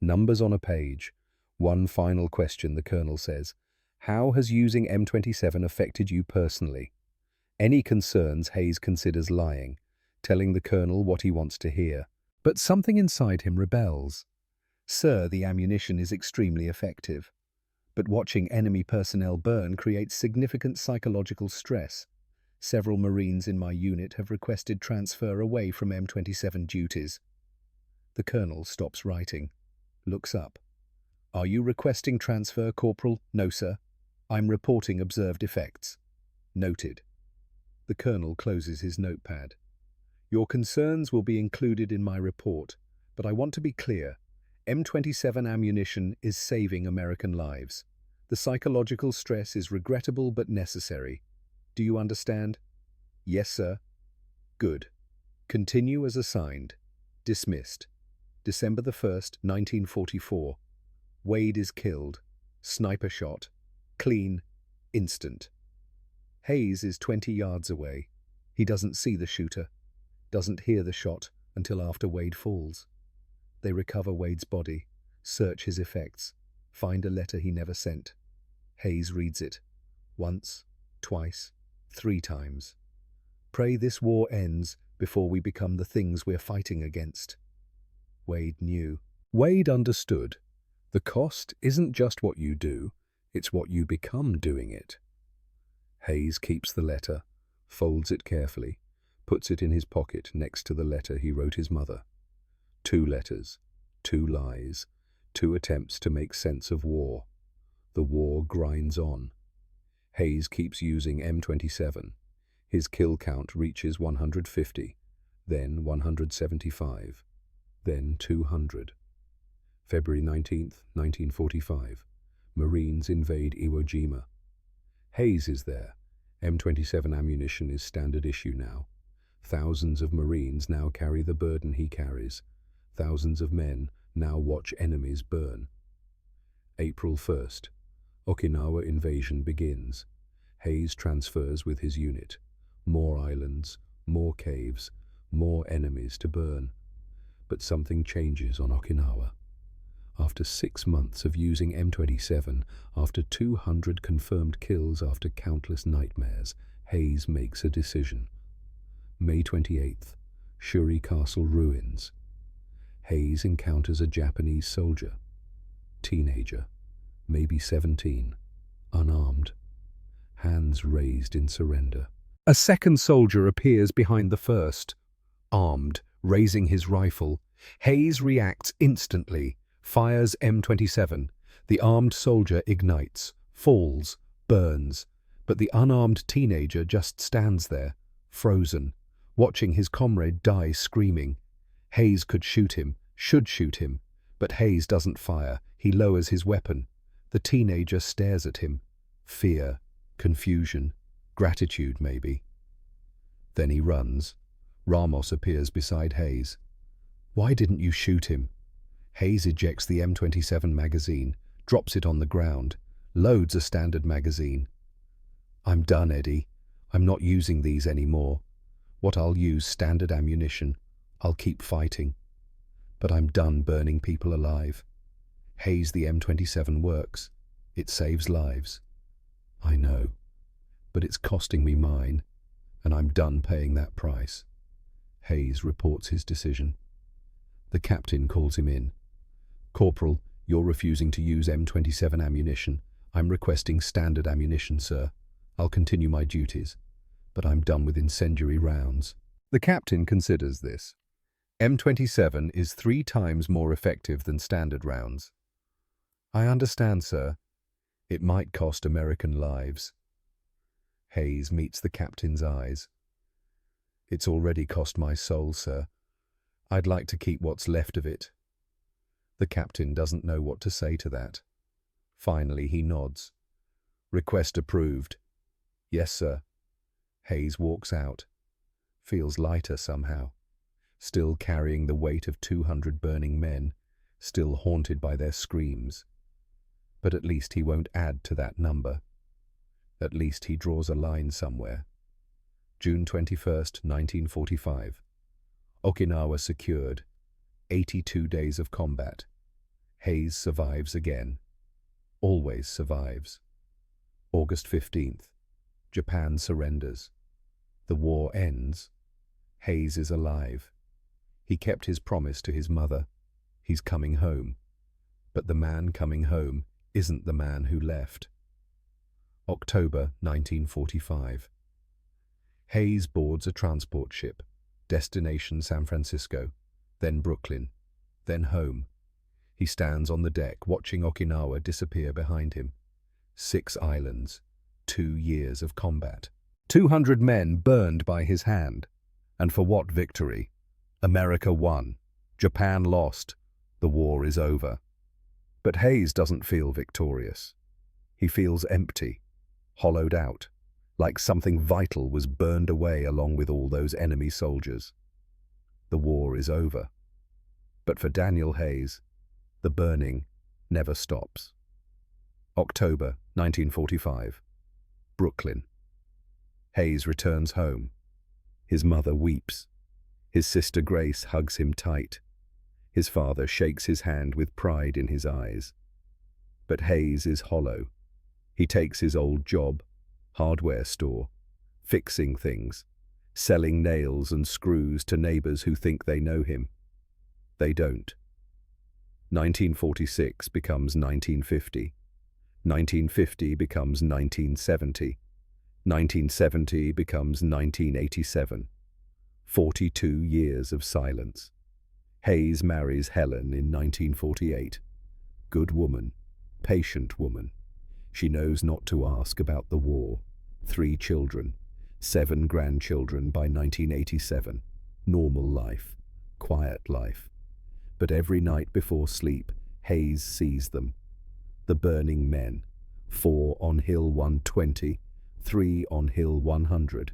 Numbers on a page. One final question, the colonel says. How has using M27 affected you personally? Any concerns Hayes considers lying, telling the colonel what he wants to hear. But something inside him rebels. Sir, the ammunition is extremely effective. But watching enemy personnel burn creates significant psychological stress. Several Marines in my unit have requested transfer away from M27 duties. The colonel stops writing, looks up. Are you requesting transfer, Corporal? No, sir. I'm reporting observed effects. Noted. The colonel closes his notepad. Your concerns will be included in my report, but I want to be clear. M27 ammunition is saving American lives. The psychological stress is regrettable but necessary. Do you understand? Yes, sir. Good. Continue as assigned. Dismissed. December the 1st, 1944. Wade is killed. Sniper shot. Clean. Instant. Hayes is 20 yards away. He doesn't see the shooter. Doesn't hear the shot until after Wade falls. They recover Wade's body, search his effects, find a letter he never sent. Hayes reads it. Once, twice, 3 times. Pray this war ends before we become the things we're fighting against. Wade knew. Wade understood. The cost isn't just what you do, it's what you become doing it. Hayes keeps the letter, folds it carefully, puts it in his pocket next to the letter he wrote his mother. 2 letters, 2 lies, 2 attempts to make sense of war. The war grinds on. Hayes keeps using M27. His kill count reaches 150, then 175, then 200. February 19th, 1945. Marines invade Iwo Jima. Hayes is there. M27 ammunition is standard issue now. Thousands of Marines now carry the burden he carries. Thousands of men now watch enemies burn. April 1st. Okinawa invasion begins. Hayes transfers with his unit. More islands, more caves, more enemies to burn. But something changes on Okinawa. After 6 months of using M27, after 200 confirmed kills, after countless nightmares, Hayes makes a decision. May 28th, Shuri Castle ruins. Hayes encounters a Japanese soldier. Teenager, maybe 17, unarmed, hands raised in surrender. A second soldier appears behind the first, armed, raising his rifle. Hayes reacts instantly, fires M27. The armed soldier ignites, falls, burns, but the unarmed teenager just stands there, frozen, watching his comrade die screaming. Hayes could shoot him, should shoot him, but Hayes doesn't fire. He lowers his weapon. The teenager stares at him. Fear, confusion, gratitude maybe. Then he runs. Ramos appears beside Hayes. Why didn't you shoot him? Hayes ejects the M27 magazine, drops it on the ground, loads a standard magazine. I'm done, Eddie. I'm not using these anymore. What I'll use standard ammunition. I'll keep fighting. But I'm done burning people alive. Hayes, the M27 works. It saves lives. I know. But it's costing me mine, and I'm done paying that price. Hayes reports his decision. The captain calls him in. Corporal, you're refusing to use M27 ammunition. I'm requesting standard ammunition, sir. I'll continue my duties, but I'm done with incendiary rounds. The captain considers this. M27 is 3 times more effective than standard rounds. I understand, sir. It might cost American lives. Hayes meets the captain's eyes. It's already cost my soul, sir. I'd like to keep what's left of it. The captain doesn't know what to say to that. Finally, he nods. Request approved. Yes, sir. Hayes walks out. Feels lighter somehow. Still carrying the weight of 200 burning men, still haunted by their screams. But at least he won't add to that number. At least he draws a line somewhere. June 21st, 1945. Okinawa secured. 82 days of combat. Hayes survives again. Always survives. August 15th. Japan surrenders. The war ends. Hayes is alive. He kept his promise to his mother. He's coming home. But the man coming home isn't the man who left. October 1945. Hayes boards a transport ship. Destination San Francisco, then Brooklyn, then home. He stands on the deck watching Okinawa disappear behind him. 6 islands, 2 years of combat. 200 men burned by his hand. And for what victory? America won. Japan lost. The war is over. But Hayes doesn't feel victorious. He feels empty, hollowed out, like something vital was burned away along with all those enemy soldiers. The war is over. But for Daniel Hayes, the burning never stops. October 1945. Brooklyn. Hayes returns home. His mother weeps. His sister Grace hugs him tight. His father shakes his hand with pride in his eyes. But Hayes is hollow. He takes his old job, hardware store, fixing things, selling nails and screws to neighbors who think they know him. They don't. 1946 becomes 1950. 1950 becomes 1970. 1970 becomes 1987. 42 years of silence. Hayes marries Helen in 1948. Good woman, patient woman. She knows not to ask about the war. 3 children, 7 grandchildren by 1987. Normal life, quiet life. But every night before sleep, Hayes sees them. The burning men, 4 on Hill 120, 3 on Hill 100.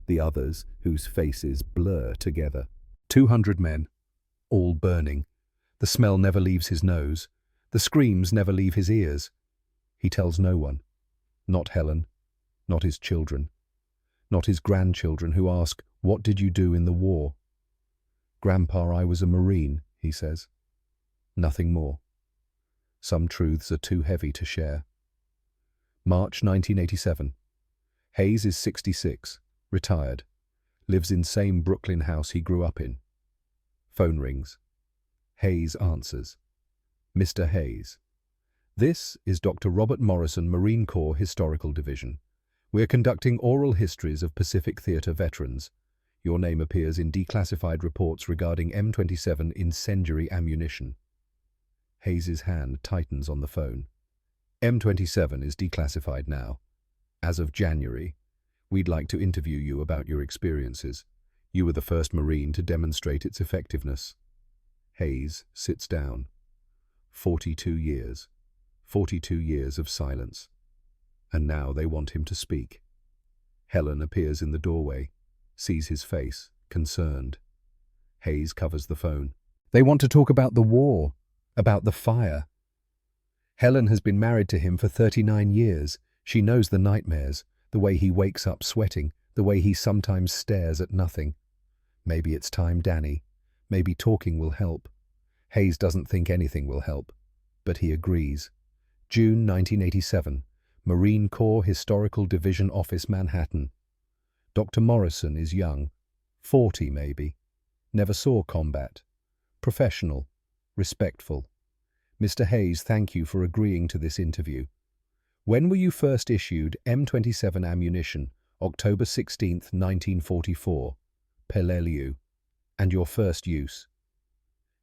The others whose faces blur together. 200 men, all burning. The smell never leaves his nose. The screams never leave his ears. He tells no one. Not Helen, not his children, not his grandchildren who ask, "What did you do in the war?" "Grandpa, I was a Marine," he says. Nothing more. Some truths are too heavy to share. March 1987. Hayes is 66, retired, lives in same Brooklyn house he grew up in. Phone rings. Hayes answers. Mr. Hayes. This is Dr. Robert Morrison, Marine Corps Historical Division. We are conducting oral histories of Pacific Theater veterans. Your name appears in declassified reports regarding M27 incendiary ammunition. Hayes's hand tightens on the phone. M27 is declassified now. As of January, we'd like to interview you about your experiences. You were the first Marine to demonstrate its effectiveness. Hayes sits down. 42 years. 42 years of silence. And now they want him to speak. Helen appears in the doorway, sees his face, concerned. Hayes covers the phone. They want to talk about the war, about the fire. Helen has been married to him for 39 years. She knows the nightmares, the way he wakes up sweating, the way he sometimes stares at nothing. Maybe it's time, Danny. Maybe talking will help. Hayes doesn't think anything will help, but he agrees. June 1987, Marine Corps Historical Division Office, Manhattan. Dr. Morrison is young, 40 maybe. Never saw combat. Professional, respectful. Mr. Hayes, thank you for agreeing to this interview. When were you first issued M27 ammunition? October 16, 1944. Peleliu. And your first use?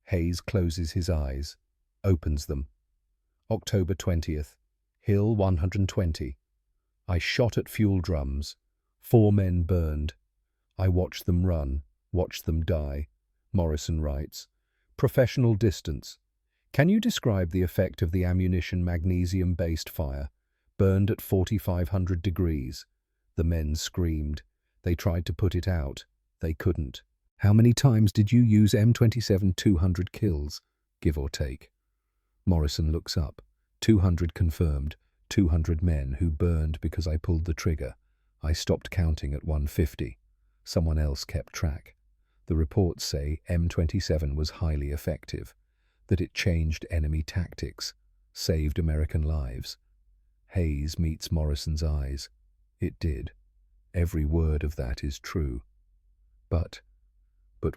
Hayes closes his eyes, opens them. October 20th. Hill 120. I shot at fuel drums. 4 men burned. I watched them run, watched them die. Morrison writes. Professional distance. Can you describe the effect of the ammunition magnesium-based fire? Burned at 4,500 degrees. The men screamed. They tried to put it out. They couldn't. How many times did you use M27 200 kills, give or take? Morrison looks up. 200 confirmed. 200 men who burned because I pulled the trigger. I stopped counting at 150. Someone else kept track. The reports say M27 was highly effective, that it changed enemy tactics, saved American lives. Hayes meets Morrison's eyes. It did. Every word of that is true. But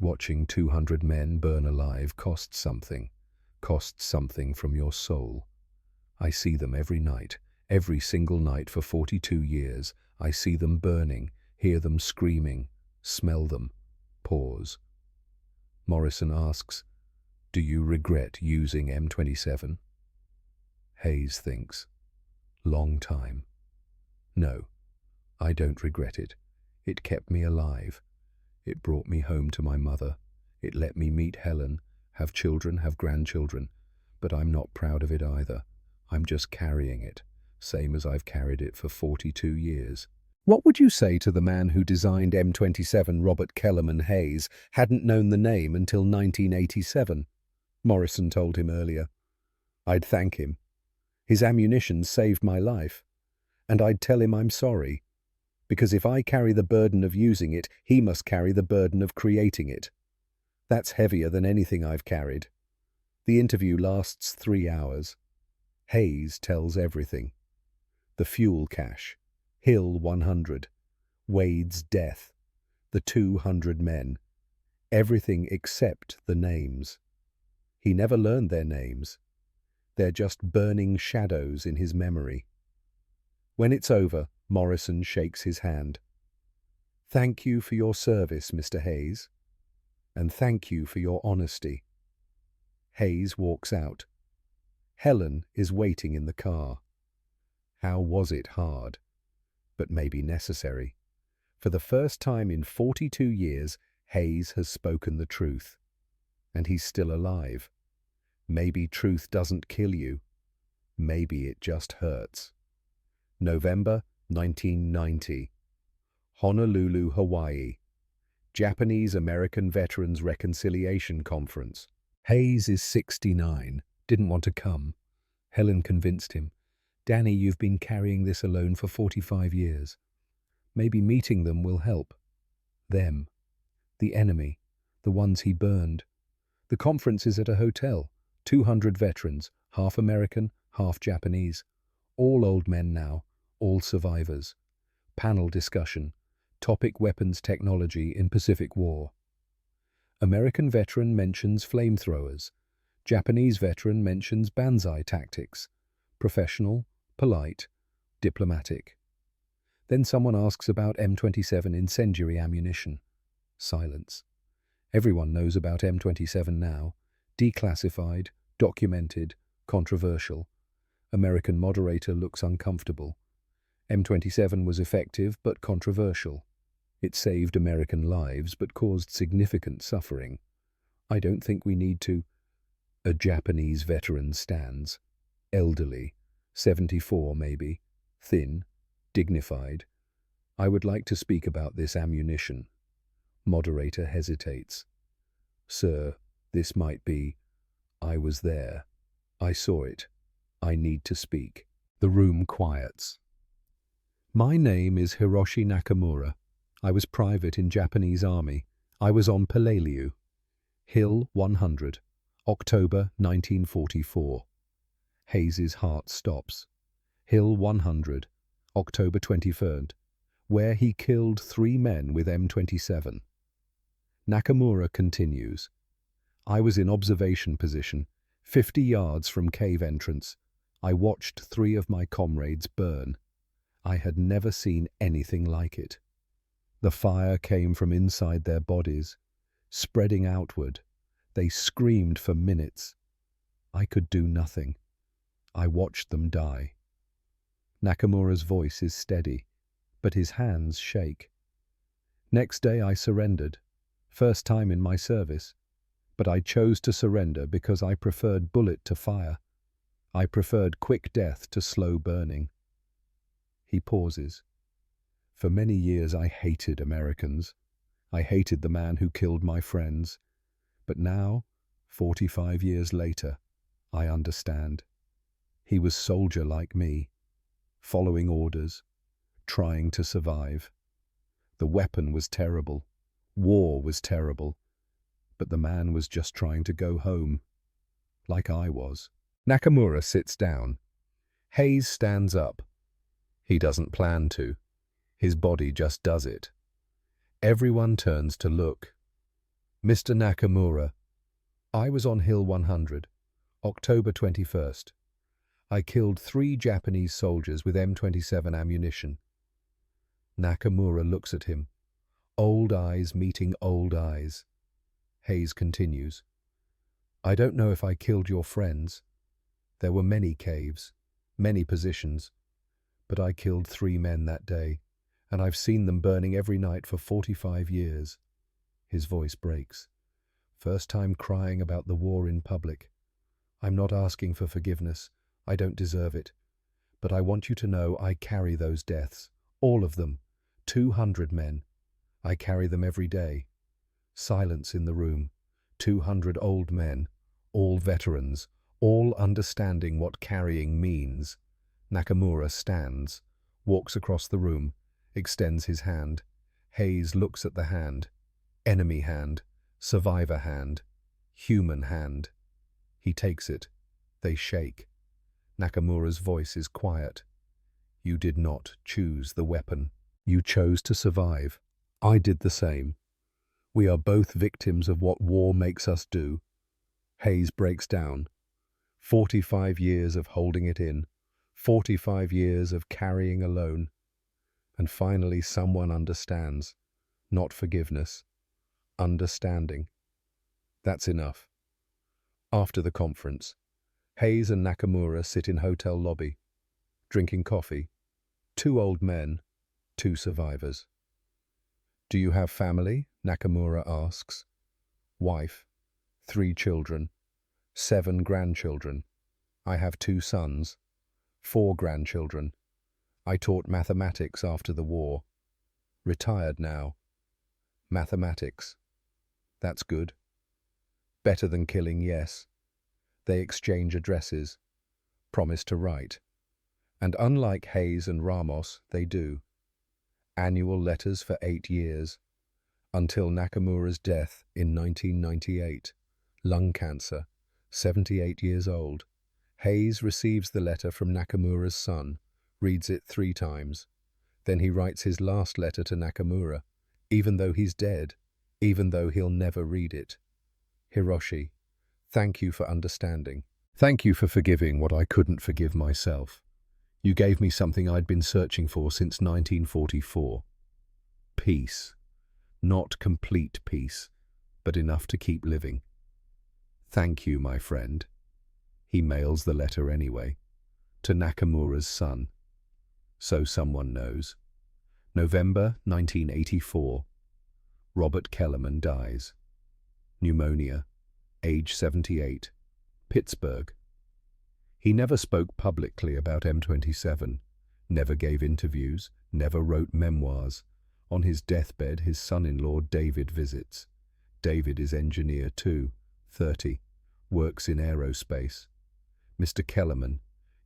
watching 200 men burn alive costs something from your soul. I see them every night, every single night for 42 years. I see them burning, hear them screaming, smell them. Pause. Morrison asks, do you regret using M27? Hayes thinks. Long time. No, I don't regret it. It kept me alive. It brought me home to my mother. It let me meet Helen, have children, have grandchildren. But I'm not proud of it either. I'm just carrying it, same as I've carried it for 42 years. What would you say to the man who designed M27, Robert Kellerman Hayes, hadn't known the name until 1987? Morrison told him earlier. I'd thank him. His ammunition saved my life. And I'd tell him I'm sorry. Because if I carry the burden of using it, he must carry the burden of creating it. That's heavier than anything I've carried. The interview lasts 3 hours. Hayes tells everything. The fuel cache, Hill 100, Wade's death, the 200 men, everything except the names. He never learned their names. They're just burning shadows in his memory. When it's over, Morrison shakes his hand. Thank you for your service, Mr. Hayes. And thank you for your honesty. Hayes walks out. Helen is waiting in the car. How was it hard? But maybe necessary. For the first time in 42 years, Hayes has spoken the truth. And he's still alive. Maybe truth doesn't kill you. Maybe it just hurts. November 1990. Honolulu, Hawaii. Japanese-American Veterans Reconciliation Conference. Hayes is 69. Didn't want to come. Helen convinced him. Danny, you've been carrying this alone for 45 years. Maybe meeting them will help. Them. The enemy. The ones he burned. The conference is at a hotel. 200 veterans, half American, half Japanese. All old men now, all survivors. Panel discussion. Topic: weapons technology in Pacific War. American veteran mentions flamethrowers. Japanese veteran mentions banzai tactics. Professional, polite, diplomatic. Then someone asks about M27 incendiary ammunition. Silence. Everyone knows about M27 now. Declassified, documented, controversial. American moderator looks uncomfortable. M27 was effective but controversial. It saved American lives but caused significant suffering. I don't think we need to. A Japanese veteran stands. Elderly, 74 maybe, thin, dignified. I would like to speak about this ammunition. Moderator hesitates. Sir, this might be. I was there. I saw it. I need to speak. The room quiets. My name is Hiroshi Nakamura. I was private in Japanese Army. I was on Palailiu. Hill 100. October 1944. Hayes's heart stops. Hill 100. October 23rd. Where he killed 3 men with M27. Nakamura continues. I was in observation position, 50 yards from cave entrance. I watched 3 of my comrades burn. I had never seen anything like it. The fire came from inside their bodies, spreading outward. They screamed for minutes. I could do nothing. I watched them die. Nakamura's voice is steady, but his hands shake. Next day I surrendered. First time in my service. But I chose to surrender because I preferred bullet to fire. I preferred quick death to slow burning. He pauses. For many years I hated Americans. I hated the man who killed my friends. But now, 45 years later, I understand. He was soldier like me, following orders, trying to survive. The weapon was terrible. War was terrible. But the man was just trying to go home, like I was. Nakamura sits down. Hayes stands up. He doesn't plan to. His body just does it. Everyone turns to look. Mr. Nakamura, I was on Hill 100, October 21st. I killed 3 Japanese soldiers with M27 ammunition. Nakamura looks at him. Old eyes meeting old eyes. Hayes continues. I don't know if I killed your friends. There were many caves, many positions. But I killed 3 men that day, and I've seen them burning every night for 45 years. His voice breaks. First time crying about the war in public. I'm not asking for forgiveness. I don't deserve it. But I want you to know I carry those deaths. All of them. 200 men. I carry them every day. Silence in the room. 200 old men. All veterans. All understanding what carrying means. Nakamura stands, walks across the room, extends his hand. Hayes looks at the hand. Enemy hand, survivor hand, human hand. He takes it. They shake. Nakamura's voice is quiet. You did not choose the weapon. You chose to survive. I did the same. We are both victims of what war makes us do. Hayes breaks down. 45 years of holding it in, 45 years of carrying alone. And finally someone understands. Not forgiveness. Understanding. That's enough. After the conference, Hayes and Nakamura sit in hotel lobby, drinking coffee. Two old men, two survivors. Do you have family? Nakamura asks. Wife, 3 children, 7 grandchildren. I have 2 sons, 4 grandchildren. I taught mathematics after the war. Retired now. Mathematics. That's good. Better than killing, yes. They exchange addresses, promise to write. And unlike Hayes and Ramos, they do. Annual letters for 8 years, until Nakamura's death in 1998. Lung cancer, 78 years old. Hayes receives the letter from Nakamura's son, reads it 3 times. Then he writes his last letter to Nakamura, even though he's dead, even though he'll never read it. Hiroshi, thank you for understanding. Thank you for forgiving what I couldn't forgive myself. You gave me something I'd been searching for since 1944. Peace. Not complete peace, but enough to keep living. Thank you, my friend. He mails the letter anyway, to Nakamura's son. So someone knows. November 1984. Robert Kellerman dies. Pneumonia, age 78. Pittsburgh. He never spoke publicly about M27, never gave interviews, never wrote memoirs. On his deathbed, his son-in-law David visits. David is engineer too, 30, works in aerospace. Mr. Kellerman,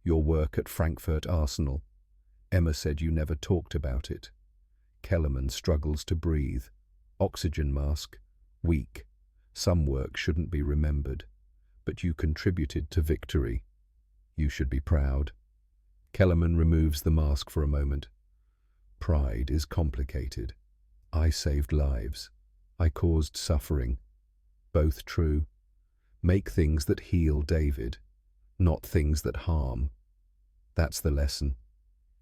your work at Frankfurt Arsenal. Emma said you never talked about it. Kellerman struggles to breathe. Oxygen mask, weak. Some work shouldn't be remembered. But you contributed to victory. You should be proud. Kellerman removes the mask for a moment. Pride is complicated. I saved lives. I caused suffering. Both true. Make things that heal, David, not things that harm. That's the lesson.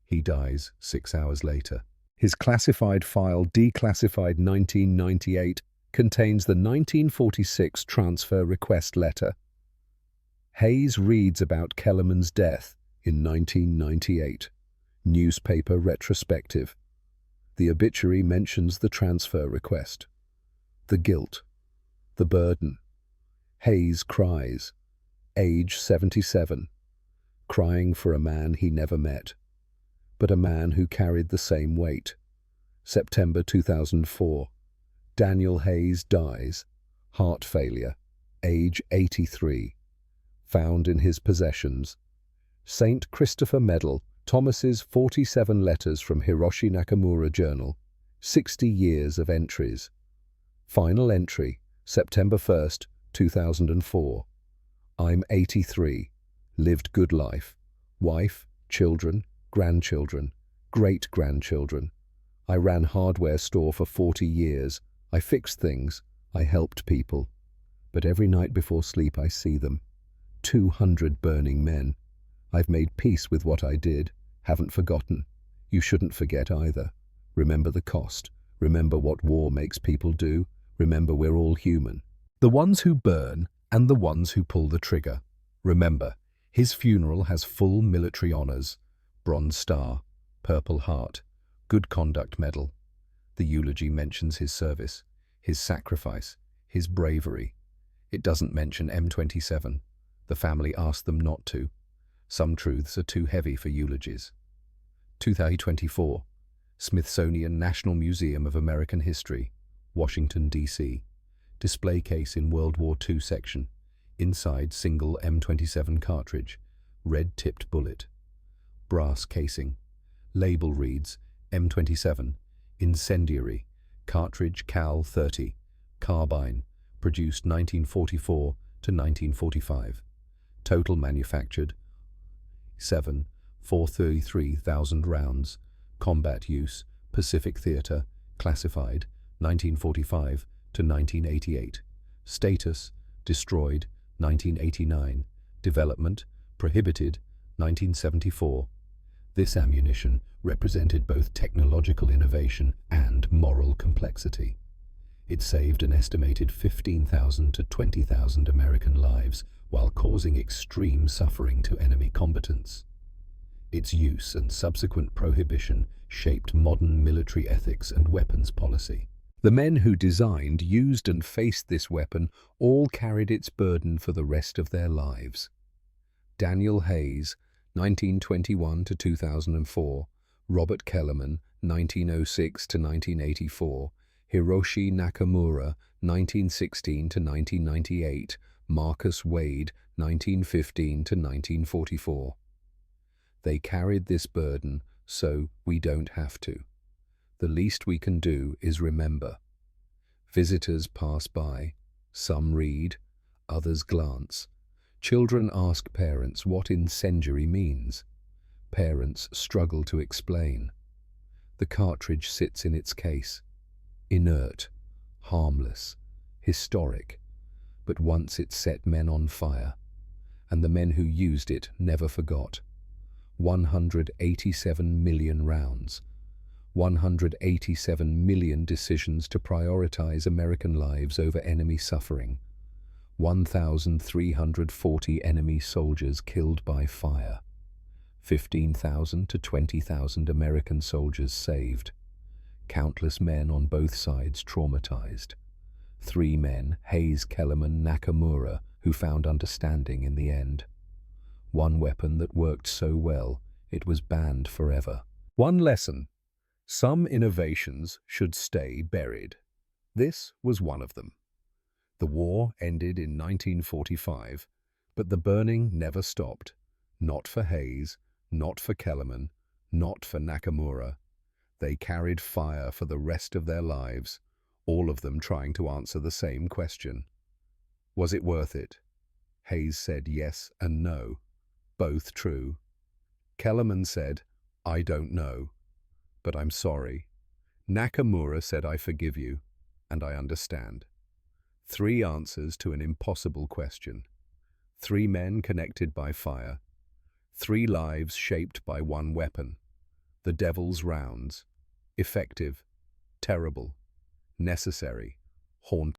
He dies 6 hours later. His classified file, declassified 1998, contains the 1946 transfer request letter. Hayes reads about Kellerman's death in 1998. Newspaper retrospective. The obituary mentions the transfer request. The guilt. The burden. Hayes cries. Age 77. Crying for a man he never met, but a man who carried the same weight. September 2004. Daniel Hayes dies. Heart failure. Age 83. Found in his possessions. St. Christopher Medal, Thomas's 47 letters from Hiroshi Nakamura Journal, 60 years of entries. Final entry, September 1st, 2004. I'm 83, lived good life, wife, children, grandchildren, great-grandchildren. I ran hardware store for 40 years. I fixed things, I helped people. But every night before sleep I see them. 200 burning men. I've made peace with what I did, haven't forgotten. You shouldn't forget either. Remember the cost. Remember what war makes people do. Remember we're all human. The ones who burn and the ones who pull the trigger. Remember, his funeral has full military honors. Bronze Star, Purple Heart, Good Conduct Medal. The eulogy mentions his service, his sacrifice, his bravery. It doesn't mention M27. The family asked them not to. Some truths are too heavy for eulogies. 2024. Smithsonian National Museum of American History, Washington, D.C. Display case in World War II section. Inside single M27 cartridge. Red-tipped bullet. Brass casing. Label reads M27. Incendiary. Cartridge Cal 30. Carbine. Produced 1944 to 1945. Total manufactured 433,000 rounds. Combat use, Pacific Theater, classified, 1945 to 1988. Status, destroyed, 1989. Development prohibited, 1974. This ammunition represented both technological innovation and moral complexity. It saved an estimated 15,000 to 20,000 American lives while causing extreme suffering to enemy combatants. Its use and subsequent prohibition shaped modern military ethics and weapons policy. The men who designed, used and faced this weapon all carried its burden for the rest of their lives. Daniel Hayes, 1921 to 2004, Robert Kellerman, 1906 to 1984, Hiroshi Nakamura, 1916 to 1998, Marcus Wade, 1915 to 1944. They carried this burden, so we don't have to. The least we can do is remember. Visitors pass by, some read, others glance. Children ask parents what incendiary means. Parents struggle to explain. The cartridge sits in its case, inert, harmless, historic, but once it set men on fire, and the men who used it never forgot. 187 million rounds, 187 million decisions to prioritize American lives over enemy suffering, 1,340 enemy soldiers killed by fire, 15,000 to 20,000 American soldiers saved, countless men on both sides traumatized, 3 men, Hayes, Kellerman, Nakamura, who found understanding in the end. One weapon that worked so well, it was banned forever. One lesson: some innovations should stay buried. This was one of them. The war ended in 1945, but the burning never stopped. Not for Hayes, not for Kellerman, not for Nakamura. They carried fire for the rest of their lives, all of them trying to answer the same question. Was it worth it? Hayes said yes and no, both true. Kellerman said, I don't know, but I'm sorry. Nakamura said, I forgive you, and I understand. 3 answers to an impossible question. 3 men connected by fire. 3 lives shaped by one weapon. The devil's rounds. Effective, terrible, necessary, haunting.